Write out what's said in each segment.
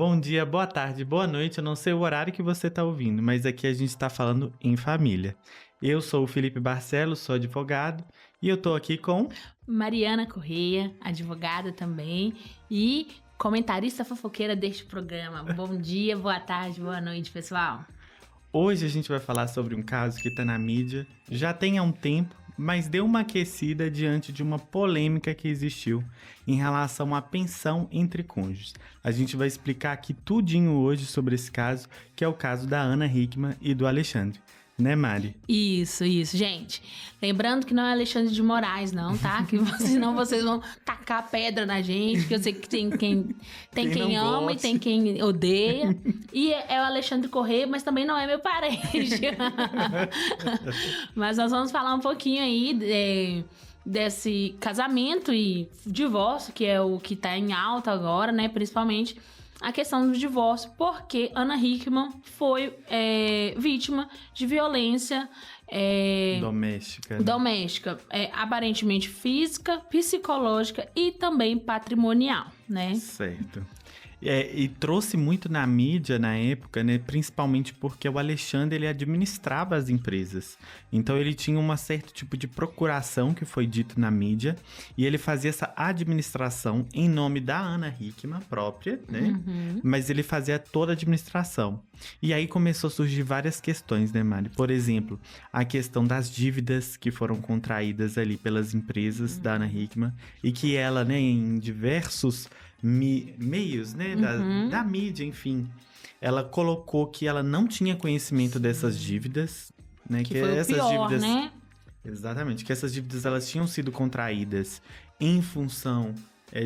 Bom dia, boa tarde, boa noite. Eu não sei o horário que você está ouvindo, mas aqui a gente está falando em família. Eu sou o Felipe Barcelos, sou advogado e eu tô aqui com Mariana Correia, advogada também e comentarista fofoqueira deste programa. Bom dia, boa tarde, boa noite, pessoal. Hoje a gente vai falar sobre um caso que está na mídia, já tem há um tempo, mas deu uma aquecida diante de uma polêmica que existiu em relação à pensão entre cônjuges. A gente vai explicar aqui tudinho hoje sobre esse caso, que é o caso da Ana Hickman e do Alexandre. Né, Mari? Isso, gente. Lembrando que não é Alexandre de Moraes, não, tá? Que senão vocês vão tacar pedra na gente, que eu sei que tem quem ama e tem quem odeia. E é o Alexandre Correia, mas também não é meu parente. Mas nós vamos falar um pouquinho aí desse casamento e divórcio, que é o que tá em alta agora, né? Principalmente a questão do divórcio, porque Ana Hickman foi vítima de violência doméstica, aparentemente física, psicológica e também patrimonial, né? Certo. E trouxe muito na mídia na época, né? Principalmente porque o Alexandre ele administrava as empresas. Então ele tinha um certo tipo de procuração que foi dito na mídia e ele fazia essa administração em nome da Ana Hickman própria, né? Uhum. Mas ele fazia toda a administração. E aí começou a surgir várias questões, né, Mari? Por exemplo, a questão das dívidas que foram contraídas ali pelas empresas da Ana Hickman e que ela, né, em diversos meios, né, da mídia, enfim, ela colocou que ela não tinha conhecimento dessas dívidas, né, que foi essas o pior, dívidas, né? Exatamente, que essas dívidas elas tinham sido contraídas em função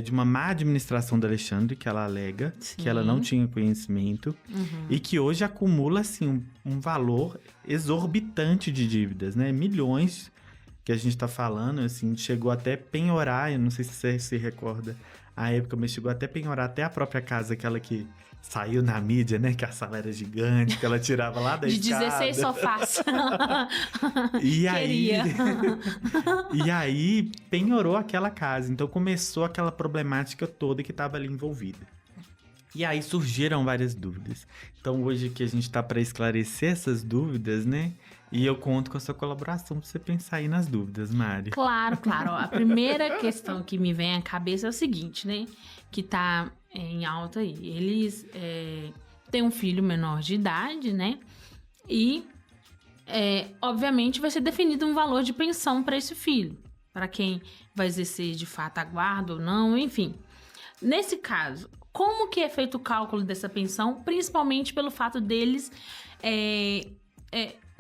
de uma má administração do Alexandre, que ela alega, Sim. que ela não tinha conhecimento, e que hoje acumula, assim, um valor exorbitante de dívidas, né, milhões que a gente tá falando, assim, chegou até penhorar, eu não sei se você se recorda a época, mas chegou até penhorar até a própria casa, aquela que saiu na mídia, né, que a sala era gigante, que ela tirava lá da escada. De 16 sofás. E aí penhorou aquela casa, então começou aquela problemática toda que estava ali envolvida. E aí surgiram várias dúvidas. Então hoje que a gente tá para esclarecer essas dúvidas, né? E eu conto com a sua colaboração para você pensar aí nas dúvidas, Mari. Claro. A primeira questão que me vem à cabeça é o seguinte, né? Que tá em alta aí. Eles têm um filho menor de idade, né? E, obviamente, vai ser definido um valor de pensão para esse filho. Para quem vai exercer de fato a guarda ou não, enfim. Nesse caso, como que é feito o cálculo dessa pensão? Principalmente pelo fato deles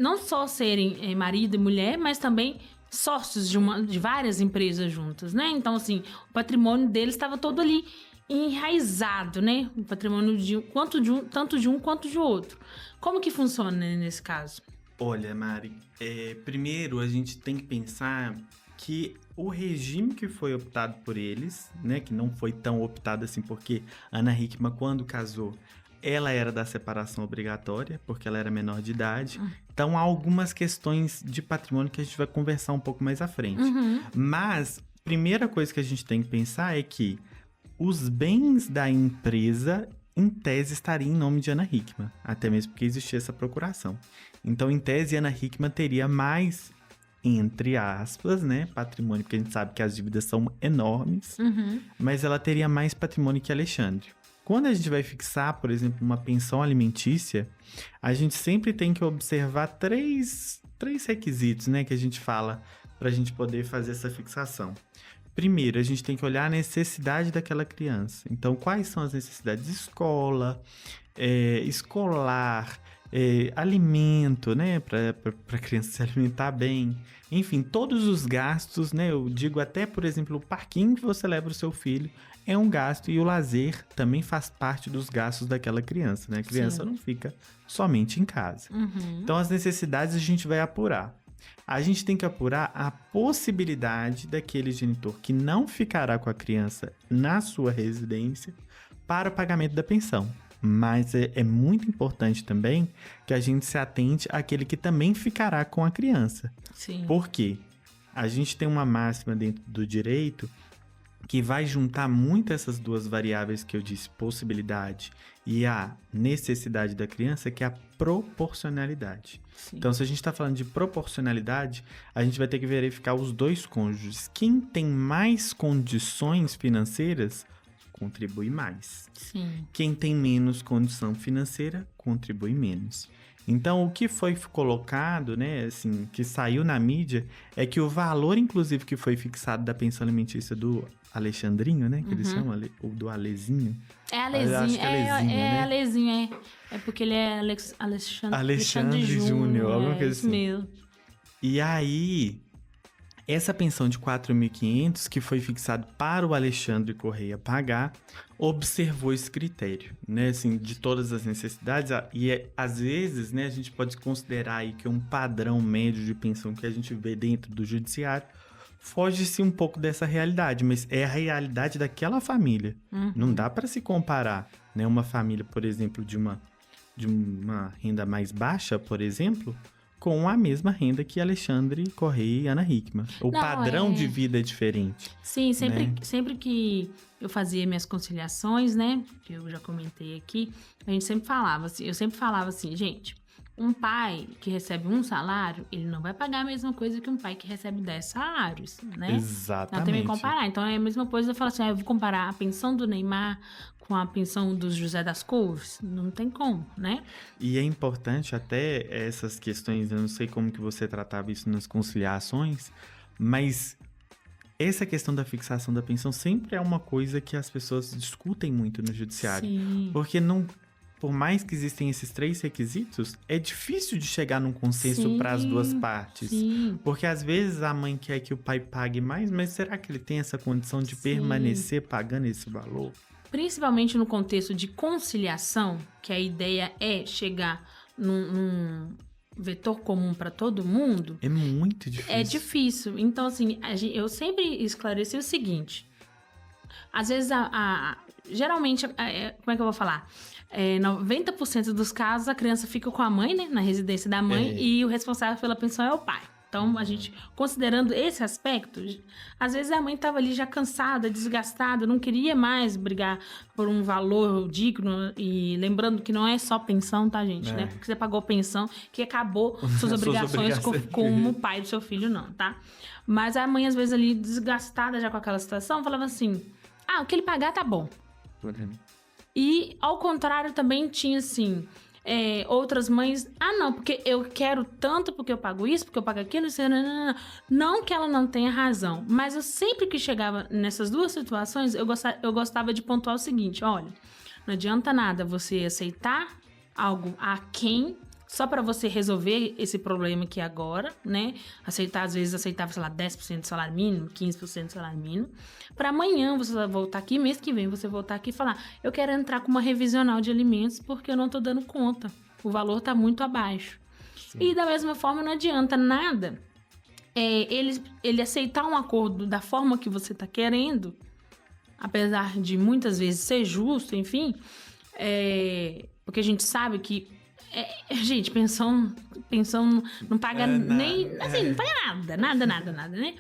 não só serem marido e mulher, mas também sócios de várias empresas juntas, né? Então, assim, o patrimônio deles estava todo ali enraizado, né? O patrimônio tanto de um quanto de outro. Como que funciona, né, nesse caso? Olha, Mari, primeiro a gente tem que pensar que o regime que foi optado por eles, né, que não foi tão optado assim, porque Ana Hickman, quando casou, ela era da separação obrigatória, porque ela era menor de idade. Então, há algumas questões de patrimônio que a gente vai conversar um pouco mais à frente. Mas, primeira coisa que a gente tem que pensar é que os bens da empresa, em tese, estariam em nome de Ana Hickman, até mesmo porque existia essa procuração. Então, em tese, Ana Hickman teria mais, entre aspas, né, patrimônio, porque a gente sabe que as dívidas são enormes, mas ela teria mais patrimônio que Alexandre. Quando a gente vai fixar, por exemplo, uma pensão alimentícia, a gente sempre tem que observar três requisitos, né, que a gente fala para a gente poder fazer essa fixação. Primeiro, a gente tem que olhar a necessidade daquela criança. Então, quais são as necessidades? Escola, escolar, alimento, né, para a criança se alimentar bem. Enfim, todos os gastos, né, eu digo até, por exemplo, o parquinho que você leva o seu filho é um gasto e o lazer também faz parte dos gastos daquela criança, né? A criança não fica somente em casa. Então, as necessidades a gente vai apurar. A gente tem que apurar a possibilidade daquele genitor que não ficará com a criança na sua residência para o pagamento da pensão. Mas é muito importante também que a gente se atente àquele que também ficará com a criança. Sim. Por quê? A gente tem uma máxima dentro do direito que vai juntar muito essas duas variáveis que eu disse, possibilidade e a necessidade da criança, que é a proporcionalidade. Sim. Então, se a gente está falando de proporcionalidade, a gente vai ter que verificar os dois cônjuges. Quem tem mais condições financeiras, contribui mais. Sim. Quem tem menos condição financeira, contribui menos. Então, o que foi colocado, né, assim, que saiu na mídia, é que o valor, inclusive, que foi fixado da pensão alimentícia do Alexandrinho, né, que eles chamam, ou do Alezinho. É Alezinho, Acho que é Alezinho, né? Alezinho, é porque ele é Alexandre Júnior, alguma coisa isso assim. mesmo. E aí, essa pensão de 4.500, que foi fixado para o Alexandre Correia pagar, observou esse critério, né, assim, de todas as necessidades, e às vezes, né, a gente pode considerar aí que um padrão médio de pensão que a gente vê dentro do judiciário foge-se um pouco dessa realidade, mas é a realidade daquela família. Não dá para se comparar, né, uma família, por exemplo, de uma renda mais baixa, por exemplo, com a mesma renda que Alexandre Correia e Ana Hickman. O padrão de vida é diferente. Sim, sempre que eu fazia minhas conciliações, né, que eu já comentei aqui, eu sempre falava assim, gente, um pai que recebe um salário, ele não vai pagar a mesma coisa que um pai que recebe 10 salários, né? Exatamente. Não tem que comparar. Então, é a mesma coisa, eu falo assim, eu vou comparar a pensão do Neymar com a pensão do José das Couves? Não tem como, né? E é importante até essas questões, eu não sei como que você tratava isso nas conciliações, mas essa questão da fixação da pensão sempre é uma coisa que as pessoas discutem muito no judiciário. Sim. Porque não... Por mais que existem esses 3 requisitos, é difícil de chegar num consenso para as duas partes. Sim. Porque às vezes a mãe quer que o pai pague mais, mas será que ele tem essa condição de permanecer pagando esse valor? Principalmente no contexto de conciliação, que a ideia é chegar num vetor comum para todo mundo. É muito difícil. É difícil. Então, assim, eu sempre esclareci o seguinte. Às vezes, geralmente, como é que eu vou falar? 90% dos casos, a criança fica com a mãe, né? Na residência da mãe, e o responsável pela pensão é o pai. Então, a gente, considerando esse aspecto, às vezes a mãe estava ali já cansada, desgastada, não queria mais brigar por um valor digno. E lembrando que não é só pensão, tá, gente? Né? Porque você pagou pensão, que acabou suas obrigações como pai do seu filho, não, tá? Mas a mãe, às vezes, ali desgastada já com aquela situação, falava assim, o que ele pagar tá bom. E, ao contrário, também tinha, assim... outras mães, não, porque eu quero tanto, porque eu pago isso, porque eu pago aquilo, não que ela não tenha razão, mas eu sempre que chegava nessas duas situações, eu gostava de pontuar o seguinte, olha, não adianta nada você aceitar algo aquém, só para você resolver esse problema aqui agora, né? Às vezes aceitava, sei lá, 10% do salário mínimo, 15% do salário mínimo. Para amanhã você vai voltar aqui, mês que vem você voltar aqui e falar, eu quero entrar com uma revisional de alimentos porque eu não tô dando conta. O valor tá muito abaixo. Sim. E da mesma forma não adianta nada ele aceitar um acordo da forma que você tá querendo, apesar de muitas vezes ser justo, enfim, porque a gente sabe que gente, pensão não paga nem... Assim, não paga nada, né?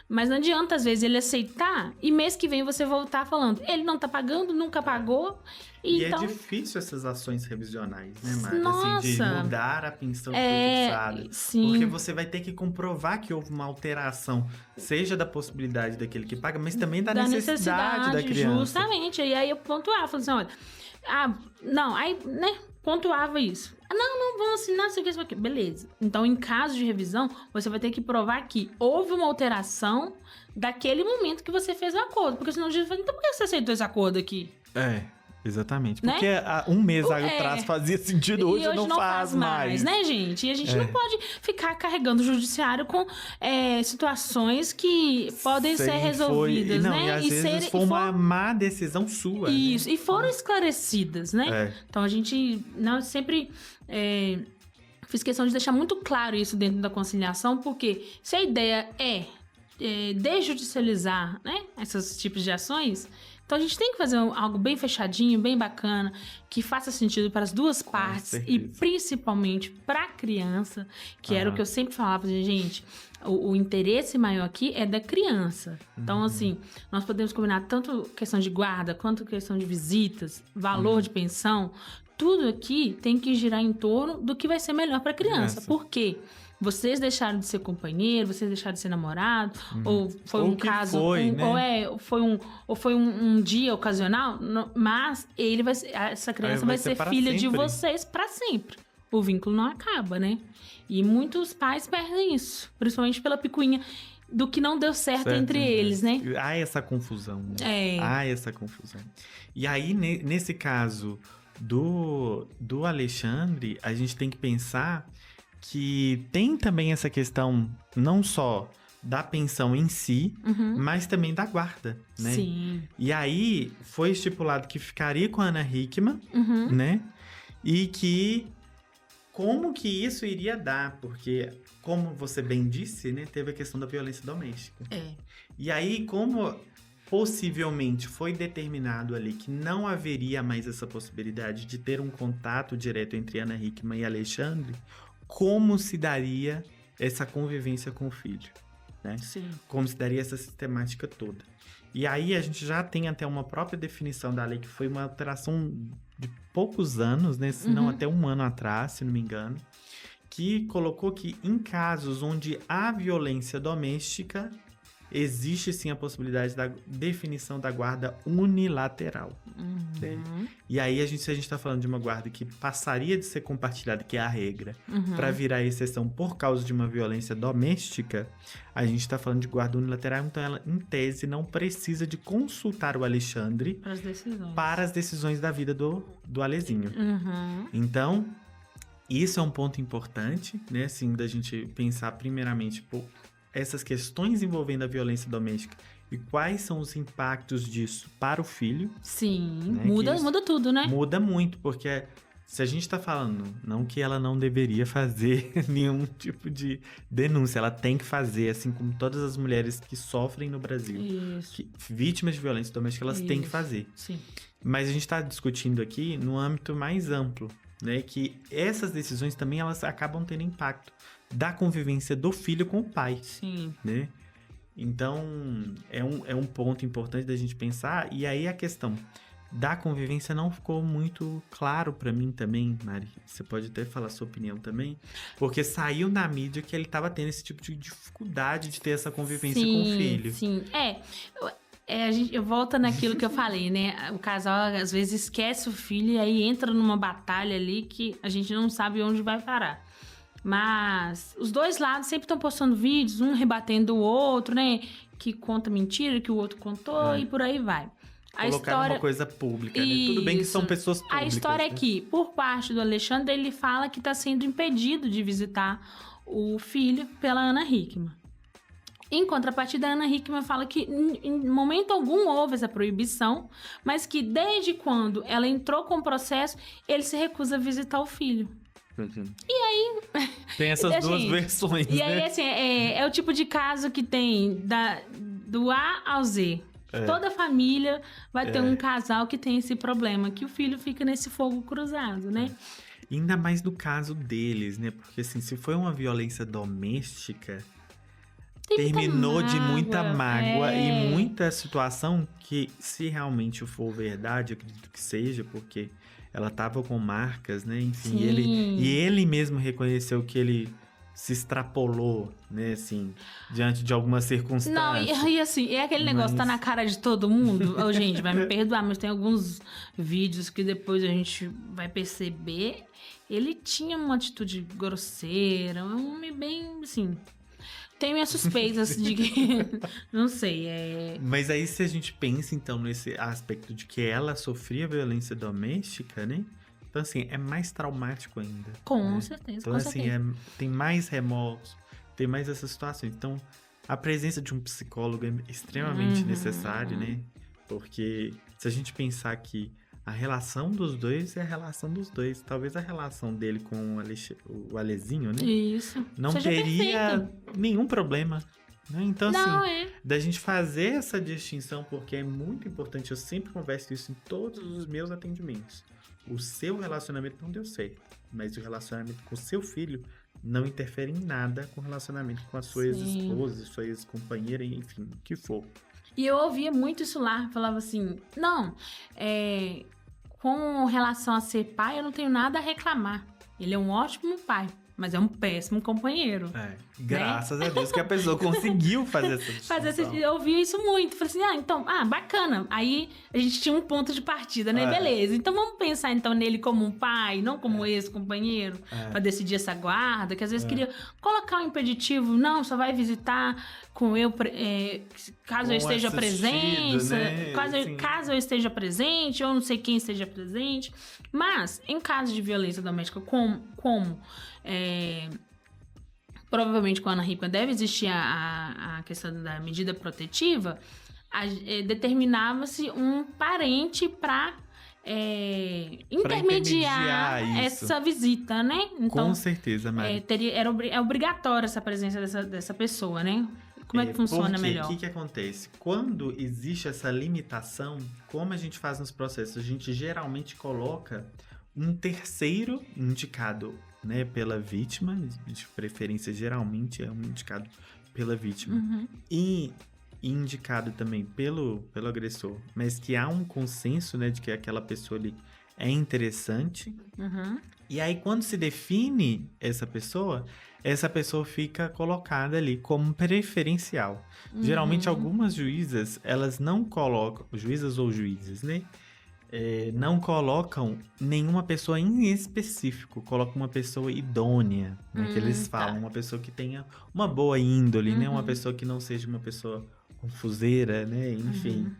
Mas não adianta, às vezes, ele aceitar e mês que vem você voltar falando, ele não tá pagando, nunca pagou. E então... é difícil essas ações revisionais, né, Mari? Nossa! Assim, de mudar a pensão que foi fixada. Sim. Porque você vai ter que comprovar que houve uma alteração, seja da possibilidade daquele que paga, mas também da necessidade da criança. Justamente. E aí eu pontuava, falei assim, olha... aí, né, pontuava isso. Não, vamos assinar isso aqui. Beleza. Então, em caso de revisão, você vai ter que provar que houve uma alteração daquele momento que você fez o acordo. Porque senão o juiz fala, então por que você aceitou esse acordo aqui? Exatamente. Né? Porque um mês atrás fazia sentido, hoje não faz mais. Né, gente? E a gente não pode ficar carregando o judiciário com situações que podem ser resolvidas, né? E às vezes foi uma má decisão sua. Isso, né? E foram esclarecidas, né? Então a gente sempre fiz questão de deixar muito claro isso dentro da conciliação, porque se a ideia é desjudicializar, né, esses tipos de ações... Então, a gente tem que fazer algo bem fechadinho, bem bacana, que faça sentido para as duas partes e principalmente para a criança, que era o que eu sempre falava, gente, o interesse maior aqui é da criança. Então, assim, nós podemos combinar tanto questão de guarda, quanto questão de visitas, valor de pensão. Tudo aqui tem que girar em torno do que vai ser melhor para a criança. Por quê? Vocês deixaram de ser companheiro, vocês deixaram de ser namorado, ou foi um caso, né? ou foi um dia ocasional, mas essa criança vai ser filha de vocês para sempre. O vínculo não acaba, né? E muitos pais perdem isso, principalmente pela picuinha do que não deu certo entre eles, né? Há essa confusão, né? Há essa confusão. E aí, nesse caso do Alexandre, a gente tem que pensar que tem também essa questão não só da pensão em si, mas também da guarda, né? Sim. E aí foi estipulado que ficaria com a Ana Hickman, né? E que como que isso iria dar, porque como você bem disse, né, teve a questão da violência doméstica. E aí como possivelmente foi determinado ali que não haveria mais essa possibilidade de ter um contato direto entre Ana Hickman e Alexandre, como se daria essa convivência com o filho, né? Sim. Como se daria essa sistemática toda. E aí a gente já tem até uma própria definição da lei, que foi uma alteração de poucos anos, né? Se não até um ano atrás, se não me engano, que colocou que em casos onde há violência doméstica, existe sim a possibilidade da definição da guarda unilateral. Né? E aí, se a gente está falando de uma guarda que passaria de ser compartilhada, que é a regra, para virar exceção por causa de uma violência doméstica, a gente está falando de guarda unilateral, então ela, em tese, não precisa de consultar o Alexandre para as decisões da vida do Alezinho. Então, isso é um ponto importante, né? Assim, da gente pensar primeiramente, essas questões envolvendo a violência doméstica e quais são os impactos disso para o filho. Sim, né? muda tudo, né? Muda muito, porque se a gente tá falando, não que ela não deveria fazer nenhum tipo de denúncia, ela tem que fazer, assim como todas as mulheres que sofrem no Brasil, vítimas de violência doméstica, elas têm que fazer. Sim. Mas a gente tá discutindo aqui no âmbito mais amplo, né? Que essas decisões também, elas acabam tendo impacto da convivência do filho com o pai. Sim. Né? Então, é um ponto importante da gente pensar. E aí a questão da convivência não ficou muito claro pra mim também, Mari. Você pode até falar a sua opinião também. Porque saiu na mídia que ele tava tendo esse tipo de dificuldade de ter essa convivência com o filho. Sim, eu volto naquilo que eu falei, né? O casal às vezes esquece o filho e aí entra numa batalha ali que a gente não sabe onde vai parar. Mas os dois lados sempre estão postando vídeos, um rebatendo o outro, né? Que conta mentira, que o outro contou e por aí vai. Colocar uma coisa pública, né? Tudo bem que são pessoas públicas. A história é que, por parte do Alexandre, ele fala que está sendo impedido de visitar o filho pela Ana Hickman. Em contrapartida, a Ana Hickman fala que em momento algum houve essa proibição, mas que desde quando ela entrou com o processo, ele se recusa a visitar o filho. E aí... Tem essas duas versões, e aí, assim, é o tipo de caso que tem do A ao Z. Toda família vai ter um casal que tem esse problema, que o filho fica nesse fogo cruzado, né? Ainda mais no caso deles, né? Porque, assim, se foi uma violência doméstica, terminou de muita mágoa e muita situação que, se realmente for verdade, eu acredito que seja, porque... ela tava com marcas, né? Enfim, ele mesmo reconheceu que ele se extrapolou, né? Assim, diante de algumas circunstâncias. Não, e assim, é aquele negócio, tá na cara de todo mundo. Ô, gente, vai me perdoar, mas tem alguns vídeos que depois a gente vai perceber. Ele tinha uma atitude grosseira, um homem bem, assim... Tenho minhas suspeitas de que... Não sei, Mas aí, se a gente pensa, então, nesse aspecto de que ela sofria violência doméstica, né? Então, assim, é mais traumático ainda. Com certeza, então, com assim, certeza. Tem mais remorso, tem mais essas situações. Então, a presença de um psicólogo é extremamente necessária, né? Porque se a gente pensar que a relação dos dois é a relação dos dois. Talvez a relação dele com o Alezinho, né? Isso. Não seja teria perfeito. nenhum problema. Né? Então, Não, assim, da gente fazer essa distinção, porque é muito importante. Eu sempre converso isso em todos os meus atendimentos. O seu relacionamento não deu certo, mas o relacionamento com o seu filho não interfere em nada com o relacionamento com a sua ex-esposa, sua ex-companheira, enfim, o que for. E eu ouvia muito isso lá, falava assim, não, com relação a ser pai, eu não tenho nada a reclamar. Ele é um ótimo pai, mas é um péssimo companheiro. Graças a Deus que a pessoa conseguiu fazer essa distinção. Eu ouvi isso muito. Falei assim, então, bacana. Aí a gente tinha um ponto de partida, né? Beleza. Então vamos pensar então nele como um pai, não como ex-companheiro, pra decidir essa guarda, que às vezes queria colocar um impeditivo, não, só vai visitar com eu, caso eu esteja presente, né? caso eu esteja presente, ou não sei quem esteja presente. Mas, em caso de violência doméstica, como provavelmente com a Ana Hickman deve existir a questão da medida protetiva, determinava-se um parente para intermediar essa visita, né? Então, com certeza, Mari. É obrigatória essa presença dessa pessoa, né? Como é que funciona melhor? O que acontece? Quando existe essa limitação, como a gente faz nos processos? A gente geralmente coloca um terceiro indicado, né, pela vítima, de preferência geralmente é um indicado pela vítima, e indicado também pelo agressor, mas que há um consenso, né, de que aquela pessoa ali é interessante. E aí quando se define essa pessoa fica colocada ali como preferencial. Geralmente algumas juízas, elas não colocam, juízas ou juízes, né, não colocam nenhuma pessoa em específico, colocam uma pessoa idônea, né, que eles falam, uma pessoa que tenha uma boa índole, né, uma pessoa que não seja uma pessoa confuseira, né, enfim,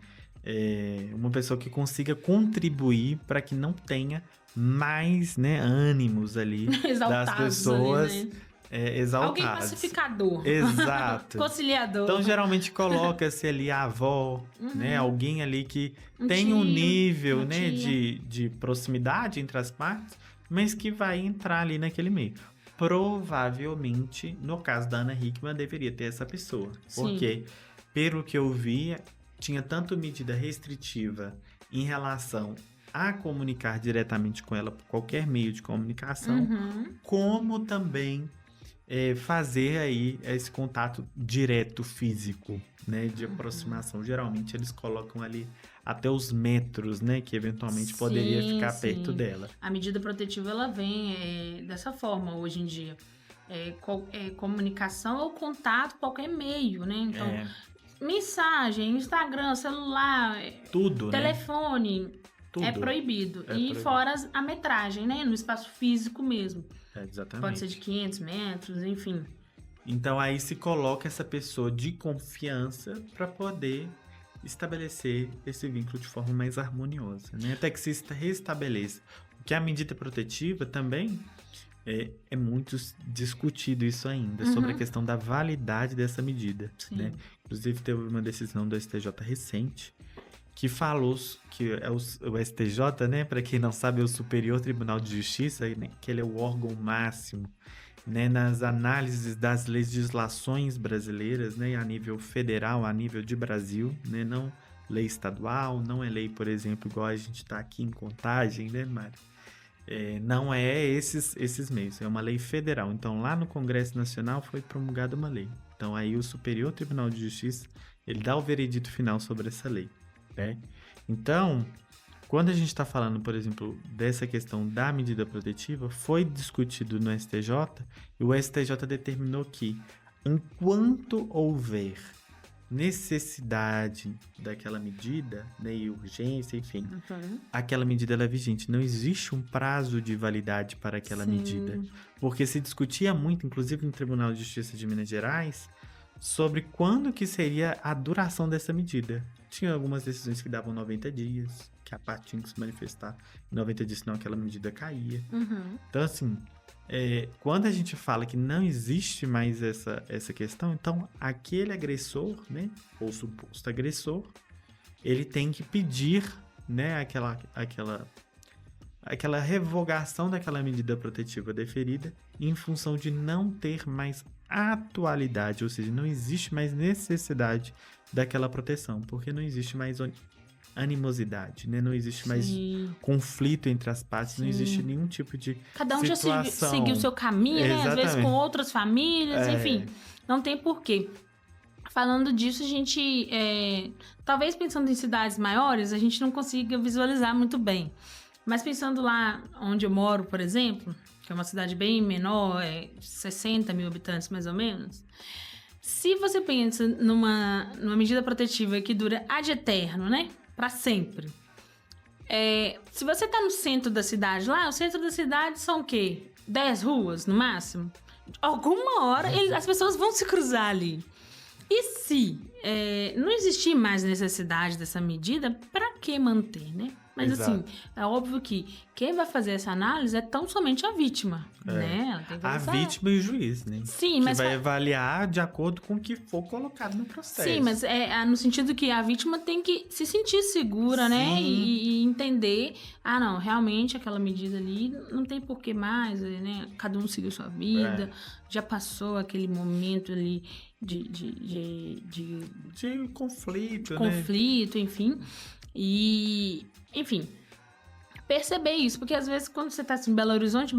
uma pessoa que consiga contribuir para que não tenha mais, né, ânimos ali das pessoas ali, né? Exaltados. Alguém pacificador. Exato. Conciliador. Então, geralmente, coloca-se ali a avó, né? Alguém ali que tem um nível, né, de proximidade entre as partes, mas que vai entrar ali naquele meio. Provavelmente, no caso da Ana Hickman, deveria ter essa pessoa. Sim. Porque, pelo que eu vi, tinha tanto medida restritiva em relação a comunicar diretamente com ela por qualquer meio de comunicação, como também fazer aí esse contato direto físico, né, de aproximação. Geralmente eles colocam ali até os metros, né, que eventualmente poderia ficar perto dela. A medida protetiva, ela vem dessa forma hoje em dia. Comunicação ou contato, qualquer meio, né? Então, mensagem, Instagram, celular, tudo, telefone, né? Tudo. É proibido. Fora a metragem, né? No espaço físico mesmo. Exatamente. Pode ser de 500 metros, enfim. Então aí se coloca essa pessoa de confiança para poder estabelecer esse vínculo de forma mais harmoniosa, né? Até que se restabeleça. Porque a medida protetiva também é muito discutido isso ainda, sobre a questão da validade dessa medida, né? Inclusive teve uma decisão do STJ recente que falou que o STJ, né, para quem não sabe, é o Superior Tribunal de Justiça, né, que ele é o órgão máximo, né, nas análises das legislações brasileiras, né, a nível federal, a nível de Brasil, né, não lei estadual, não é lei, por exemplo, igual a gente está aqui em Contagem, né, Mari? Não é esses meios, é uma lei federal. Então, lá no Congresso Nacional foi promulgada uma lei. Então, aí o Superior Tribunal de Justiça, ele dá o veredito final sobre essa lei. Né? Então, quando a gente está falando, por exemplo, dessa questão da medida protetiva, foi discutido no STJ e o STJ determinou que, enquanto houver necessidade daquela medida, né, e urgência, enfim, aquela medida ela é vigente. Não existe um prazo de validade para aquela medida. Porque se discutia muito, inclusive no Tribunal de Justiça de Minas Gerais, sobre quando que seria a duração dessa medida. Tinha algumas decisões que davam 90 dias, que a parte tinha que se manifestar em 90 dias, senão aquela medida caía. Então, assim, quando a gente fala que não existe mais essa questão, então aquele agressor, né, ou suposto agressor, ele tem que pedir, né, aquela revogação daquela medida protetiva deferida em função de não ter mais atualidade, ou seja, não existe mais necessidade daquela proteção, porque não existe mais animosidade, né? Não existe mais Sim. conflito entre as partes, não existe nenhum tipo de Cada um situação. já seguiu o seu caminho, né? Às vezes Exatamente. com outras famílias, enfim. Não tem porquê. Falando disso, a gente... talvez pensando em cidades maiores, a gente não consiga visualizar muito bem. Mas pensando lá onde eu moro, por exemplo, que é uma cidade bem menor, 60 mil habitantes mais ou menos... Se você pensa numa medida protetiva que dura ad eterno, né? Pra sempre. Se você tá no centro da cidade lá, o centro da cidade são o quê? 10 ruas, no máximo? Alguma hora as pessoas vão se cruzar ali. E se não existir mais necessidade dessa medida, pra que manter, né? Mas Exato. assim, é óbvio que quem vai fazer essa análise é tão somente a vítima, né? Ela tem que A fazer vítima e o juiz, né? Sim, que mas vai avaliar de acordo com o que for colocado no processo. Sim, mas no sentido que a vítima tem que se sentir segura, né? Sim. E entender, não, realmente aquela medida ali não tem por que mais, né? Cada um seguiu sua vida, já passou aquele momento ali de conflito, né? Conflito, enfim. E, enfim, perceber isso, porque às vezes quando você tá assim, em Belo Horizonte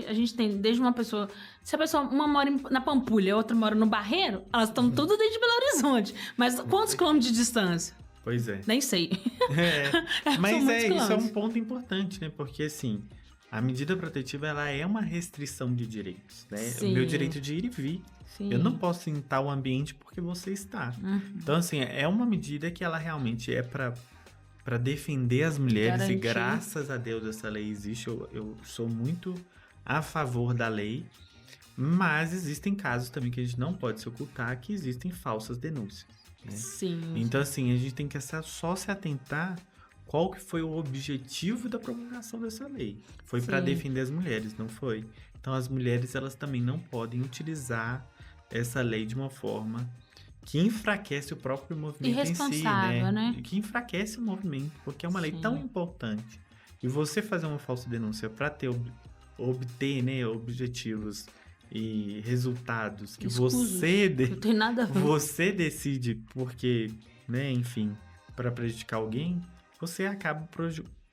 a gente tem desde uma pessoa, se a pessoa, uma mora na Pampulha, a outra mora no Barreiro, elas estão tudo dentro de Belo Horizonte, mas quantos quilômetros de distância? Pois é. Nem sei. Mas São muitos isso é quilômetros. um ponto importante, né? Porque assim, a medida protetiva, ela é uma restrição de direitos, né? Sim. O meu direito de ir e vir. Sim. Eu não posso ir em tal ambiente porque você está. Então, assim, é uma medida que ela realmente é para defender as mulheres. Garantir. E graças a Deus essa lei existe. Eu sou muito a favor da lei. Mas existem casos também que a gente não pode se ocultar, que existem falsas denúncias, né? Sim. Então, assim, a gente tem que só se atentar qual que foi o objetivo da promulgação dessa lei. Foi para Sim. defender as mulheres, não foi? Então, as mulheres, elas também não podem utilizar essa lei de uma forma que enfraquece o próprio movimento em si, Irresponsável, né? Que enfraquece o movimento, porque é uma lei Sim. tão importante. E você fazer uma falsa denúncia para obter, né, objetivos e resultados que Escusos. Não tem nada a ver. você decide porque, né, enfim, para prejudicar alguém, você acaba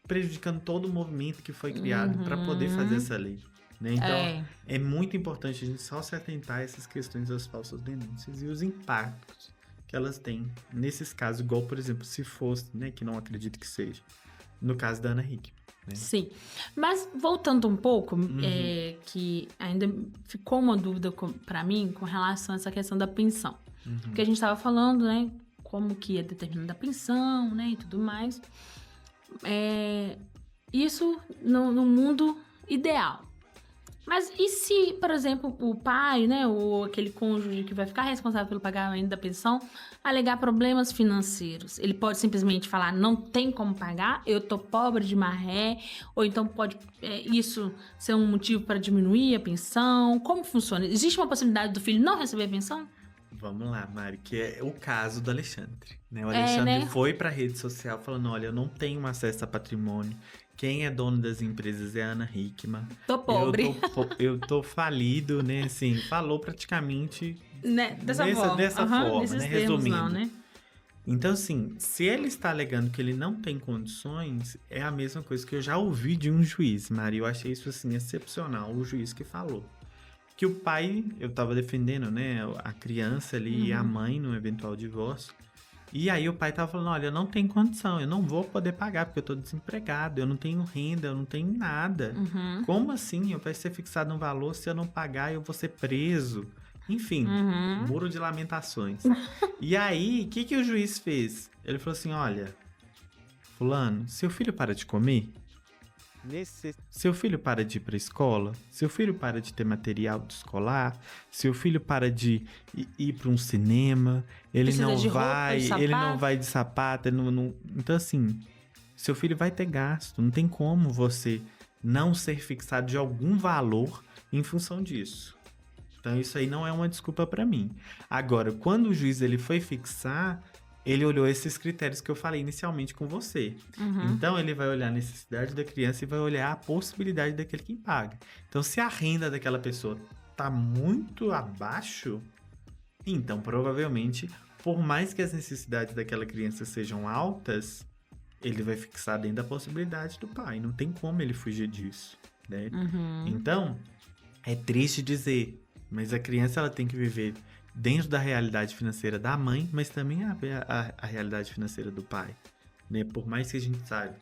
prejudicando todo o movimento que foi criado para poder fazer essa lei, né? Então, é muito importante a gente só se atentar a essas questões das falsas denúncias e os impactos que elas têm nesses casos, igual, por exemplo, se fosse, né, que não acredito que seja, no caso da Ana Hickman, né? Sim, mas voltando um pouco, que ainda ficou uma dúvida para mim com relação a essa questão da pensão. Porque a gente estava falando, né, como que é determinada a pensão, né, e tudo mais. Isso no mundo ideal. Mas e se, por exemplo, o pai, né, ou aquele cônjuge que vai ficar responsável pelo pagamento da pensão, alegar problemas financeiros? Ele pode simplesmente falar, não tem como pagar, eu tô pobre de maré, ou então pode isso ser um motivo para diminuir a pensão? Como funciona? Existe uma possibilidade do filho não receber a pensão? Vamos lá, Mari, que é o caso do Alexandre, né? O Alexandre foi pra rede social falando, olha, eu não tenho acesso a patrimônio. Quem é dono das empresas é a Ana Hickman. Tô pobre. Eu tô falido, né? Assim, falou praticamente Né? Dessa forma, né? Resumindo. Não, né? Então, assim, se ele está alegando que ele não tem condições, é a mesma coisa que eu já ouvi de um juiz, Mari. Eu achei isso, assim, excepcional, o juiz que falou. Que o pai, eu tava defendendo, né, a criança ali e a mãe no eventual divórcio. E aí o pai tava falando, olha, eu não tenho condição, eu não vou poder pagar porque eu tô desempregado, eu não tenho renda, eu não tenho nada. Como assim? Eu vai ser fixado um valor, se eu não pagar eu vou ser preso. Enfim, muro de lamentações. E aí, o que o juiz fez? Ele falou assim, olha, fulano, seu filho para de comer? Seu filho para de ir para a escola? Seu filho para de ter material escolar? Seu filho para de ir para um cinema? Ele não vai de sapato, ele não... Então, assim, seu filho vai ter gasto. Não tem como você não ser fixado de algum valor em função disso. Então, isso aí não é uma desculpa para mim. Agora, quando o juiz ele foi fixar, ele olhou esses critérios que eu falei inicialmente com você. Então, ele vai olhar a necessidade da criança e vai olhar a possibilidade daquele que paga. Então, se a renda daquela pessoa tá muito abaixo, então, provavelmente, por mais que as necessidades daquela criança sejam altas, ele vai fixar dentro da possibilidade do pai. Não tem como ele fugir disso, né? Então, é triste dizer, mas a criança ela tem que viver dentro da realidade financeira da mãe, mas também a realidade financeira do pai, né? Por mais que a gente saiba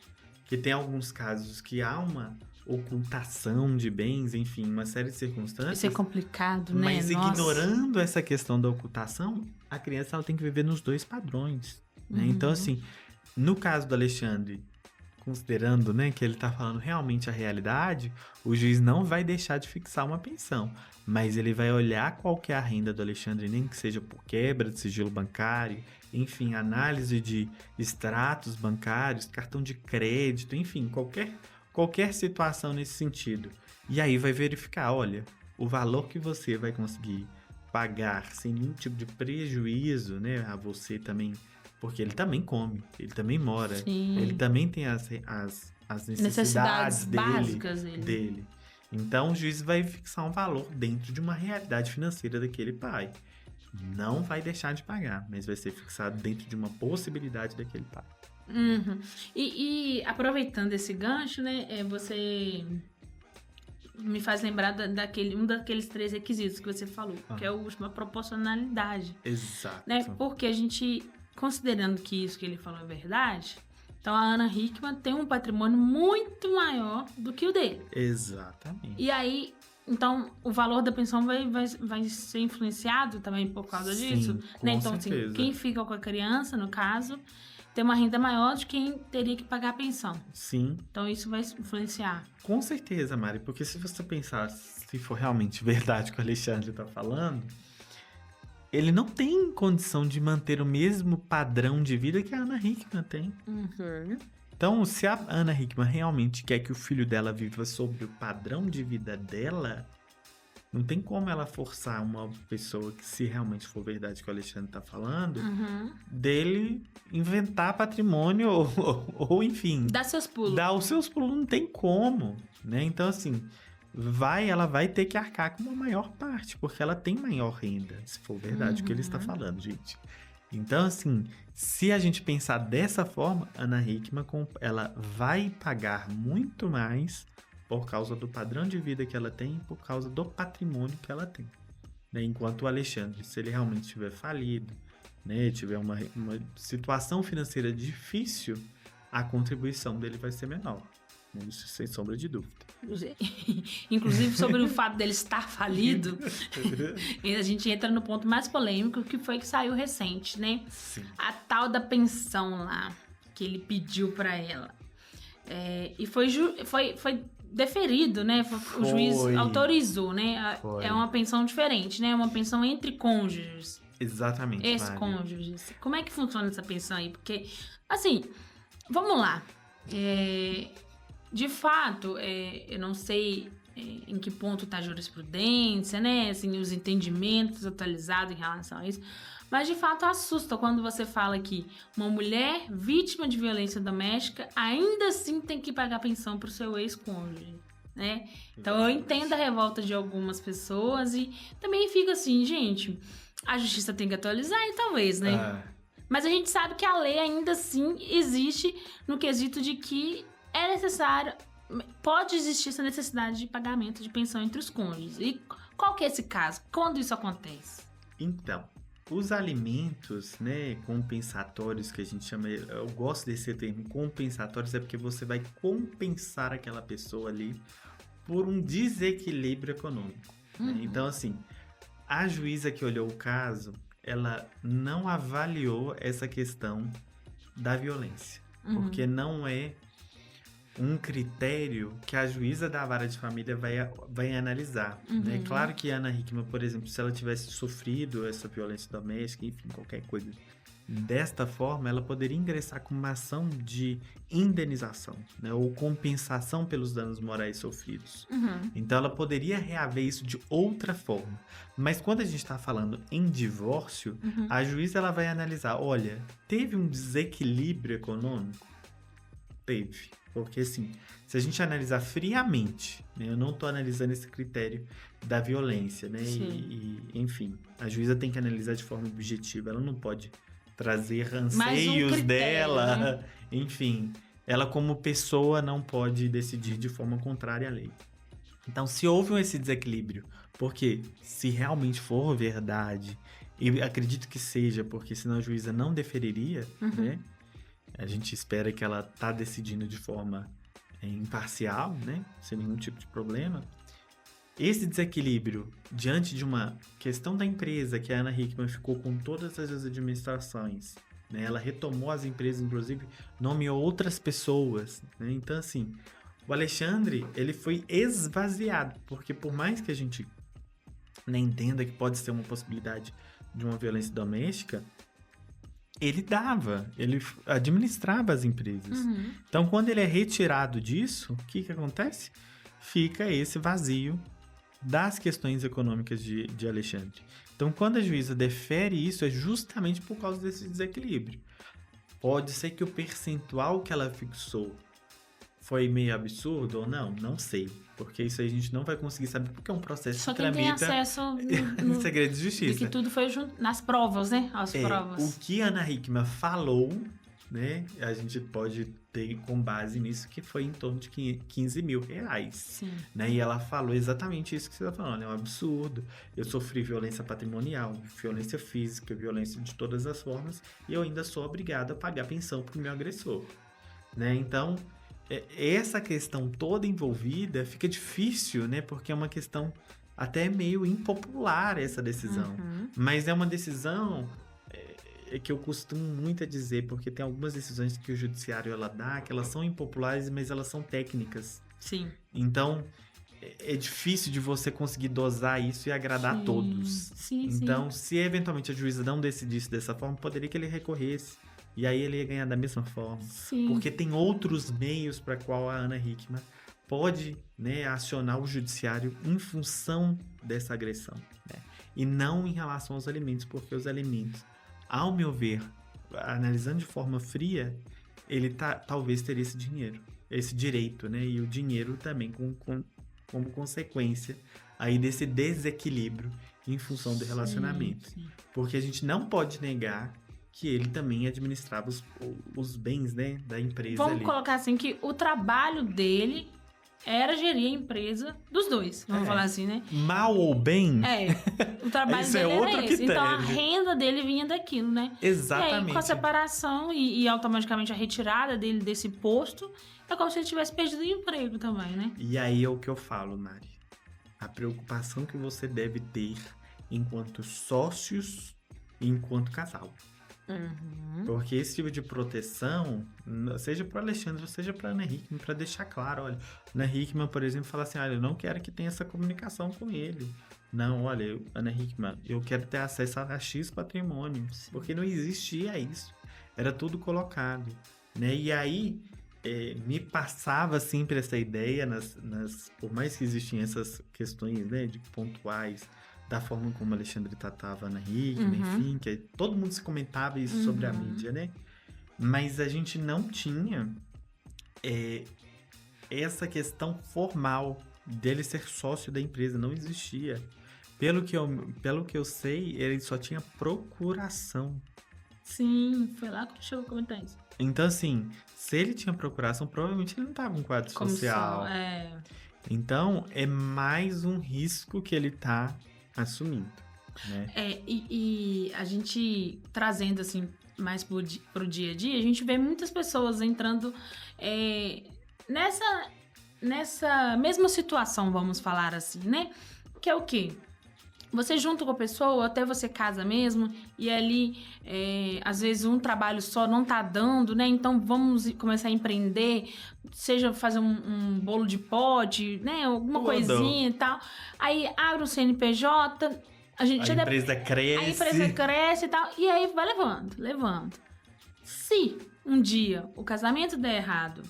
que tem alguns casos que há uma ocultação de bens, enfim, uma série de circunstâncias. Isso é complicado, né? Mas ignorando essa questão da ocultação, a criança ela tem que viver nos dois padrões, né? Então, assim, no caso do Alexandre, considerando, né, que ele está falando realmente a realidade, o juiz não vai deixar de fixar uma pensão, mas ele vai olhar qual que é a renda do Alexandre, nem que seja por quebra de sigilo bancário, enfim, análise de extratos bancários, cartão de crédito, enfim, qualquer situação nesse sentido. E aí vai verificar, olha, o valor que você vai conseguir pagar sem nenhum tipo de prejuízo, né, a você também, porque ele também come, ele também mora, Sim. ele também tem as necessidades básicas dele. Então o juiz vai fixar um valor dentro de uma realidade financeira daquele pai. Não vai deixar de pagar, mas vai ser fixado dentro de uma possibilidade daquele pai. E aproveitando esse gancho, né, você me faz lembrar um daqueles 3 requisitos que você falou, que é o último, a proporcionalidade. Exato. Né? Porque a gente, considerando que isso que ele falou é verdade, então a Ana Hickman tem um patrimônio muito maior do que o dele. Exatamente. E aí, então, o valor da pensão vai ser influenciado também por causa disso? Com né? Então, certeza. assim, quem fica com a criança, no caso, tem uma renda maior de quem teria que pagar a pensão. Sim. Então, isso vai influenciar. Com certeza, Mari, porque se você pensar, se for realmente verdade o que o Alexandre está falando, ele não tem condição de manter o mesmo padrão de vida que a Ana Hickman tem. Então, se a Ana Hickman realmente quer que o filho dela viva sobre o padrão de vida dela, não tem como ela forçar uma pessoa que, se realmente for verdade o que o Alexandre está falando, dele inventar patrimônio ou enfim... Dá seus pulos. Dar os seus pulos, não tem como, né? Então, assim, ela vai ter que arcar com uma maior parte, porque ela tem maior renda, se for verdade o que ele está falando, gente. Então, assim, se a gente pensar dessa forma, Ana Hickman, ela vai pagar muito mais por causa do padrão de vida que ela tem e por causa do patrimônio que ela tem. Né? Enquanto o Alexandre, se ele realmente estiver falido, né, tiver uma situação financeira difícil, a contribuição dele vai ser menor. Isso sem sombra de dúvida. Inclusive, sobre o fato dele estar falido, a gente entra no ponto mais polêmico, que foi que saiu recente, né? Sim. A tal da pensão lá, que ele pediu pra ela. E foi deferido, né? O juiz autorizou, né? É uma pensão diferente, né? É uma pensão entre cônjuges. Exatamente, ex-cônjuges. Como é que funciona essa pensão aí? Porque, assim, vamos lá. De fato, eu não sei em que ponto está a jurisprudência, né? Assim, os entendimentos atualizados em relação a isso. Mas, de fato, assusta quando você fala que uma mulher vítima de violência doméstica ainda assim tem que pagar pensão para o seu ex-cônjuge, né? Então, eu entendo a revolta de algumas pessoas e também fico assim, gente, a justiça tem que atualizar e talvez, né? Mas a gente sabe que a lei ainda assim existe no quesito de que é necessário, pode existir essa necessidade de pagamento de pensão entre os cônjuges. E qual que é esse caso? Quando isso acontece? Então, os alimentos, né, compensatórios, que a gente chama, eu gosto desse termo, compensatórios, é porque você vai compensar aquela pessoa ali por um desequilíbrio econômico. Né? Então, assim, a juíza que olhou o caso, ela não avaliou essa questão da violência, porque não é um critério que a juíza da vara de família vai analisar. Né? Claro que a Ana Hickman, por exemplo, se ela tivesse sofrido essa violência doméstica, enfim, qualquer coisa desta forma, ela poderia ingressar com uma ação de indenização, né? Ou compensação pelos danos morais sofridos. Então ela poderia reaver isso de outra forma. Mas quando a gente está falando em divórcio, a juíza ela vai analisar, olha, teve um desequilíbrio econômico? Teve. Porque, assim, se a gente analisar friamente, né, eu não estou analisando esse critério da violência, né? Enfim, a juíza tem que analisar de forma objetiva, ela não pode trazer Mais um anseios critério, dela. né? Enfim, ela como pessoa não pode decidir de forma contrária à lei. Então, se houve esse desequilíbrio, porque se realmente for verdade, e acredito que seja, porque senão a juíza não deferiria, né? A gente espera que ela tá decidindo de forma imparcial, né? Sem nenhum tipo de problema. Esse desequilíbrio, diante de uma questão da empresa, que a Ana Hickman ficou com todas as administrações, né? Ela retomou as empresas, inclusive nomeou outras pessoas, né? Então, assim, o Alexandre, ele foi esvaziado, porque por mais que a gente nem entenda que pode ser uma possibilidade de uma violência doméstica, ele administrava as empresas. Então, quando ele é retirado disso, o que acontece? Fica esse vazio das questões econômicas de Alexandre. Então, quando a juíza defere isso, é justamente por causa desse desequilíbrio. Pode ser que o percentual que ela fixou foi meio absurdo ou não? Não sei. Porque isso aí a gente não vai conseguir saber, porque é um processo Só que quem tem tramita acesso em segredo de de justiça. que tudo foi nas provas, né? As provas. O que a Ana Hickman falou, né? A gente pode ter com base nisso que foi em torno de 15 mil reais. Sim. Né? E ela falou exatamente isso que você está falando. É um absurdo. Eu sofri violência patrimonial, violência física, violência de todas as formas, e eu ainda sou obrigada a pagar pensão para o meu agressor. Né? Então, essa questão toda envolvida fica difícil, né? Porque é uma questão até meio impopular essa decisão. Mas é uma decisão que eu costumo muito a dizer, porque tem algumas decisões que o judiciário ela dá, que elas são impopulares, mas elas são técnicas. Sim. Então, é difícil de você conseguir dosar isso e agradar a todos. Sim, então, se eventualmente a juíza não decidisse dessa forma, poderia que ele recorresse. E aí ele ia ganhar da mesma forma. Sim. Porque tem outros meios para qual a Ana Hickman pode, né, acionar o judiciário em função dessa agressão. Né? E não em relação aos alimentos, porque os alimentos, ao meu ver, analisando de forma fria, ele talvez teria esse dinheiro, esse direito, né? E o dinheiro também como consequência aí desse desequilíbrio em função do relacionamento. Sim. Porque a gente não pode negar que ele também administrava os bens, né, da empresa. Vamos colocar assim, que o trabalho dele era gerir a empresa dos dois, vamos falar assim, né? Mal ou bem? O trabalho dele era esse. critério. Então, a renda dele vinha daquilo, né? Exatamente. E aí, com a separação e automaticamente a retirada dele desse posto, é como se ele tivesse perdido o emprego também, né? E aí é o que eu falo, Mari. A preocupação que você deve ter enquanto sócios e enquanto casal. Porque esse tipo de proteção, seja para Alexandre, seja para Ana Hickman, para deixar claro, olha, Ana Hickman, por exemplo, fala assim, olha, eu não quero que tenha essa comunicação com ele. Não, olha, Ana Hickman, eu quero ter acesso a X patrimônio, porque não existia isso. Era tudo colocado, né? E aí, me passava sempre essa ideia, por mais que existiam essas questões, né, de pontuais, da forma como Alexandre tratava Ana Hickman, enfim, que todo mundo se comentava isso sobre a mídia, né? Mas a gente não tinha essa questão formal dele ser sócio da empresa, não existia. Pelo que eu sei, ele só tinha procuração. Sim, foi lá que chegou a comentar isso. Então, assim, se ele tinha procuração, provavelmente ele não estava com quadro social. Então, é mais um risco que ele está assumindo, né? E a gente trazendo assim mais pro dia a dia, a gente vê muitas pessoas entrando nessa mesma situação, vamos falar assim, né? Que é o quê? Você junto com a pessoa, ou até você casa mesmo, e ali, às vezes, um trabalho só não tá dando, né? Então, vamos começar a empreender, seja fazer um bolo de pote, né? Alguma coisinha e tal. Aí, abre um CNPJ, a empresa cresce e tal, e aí vai levando. Se um dia o casamento der errado,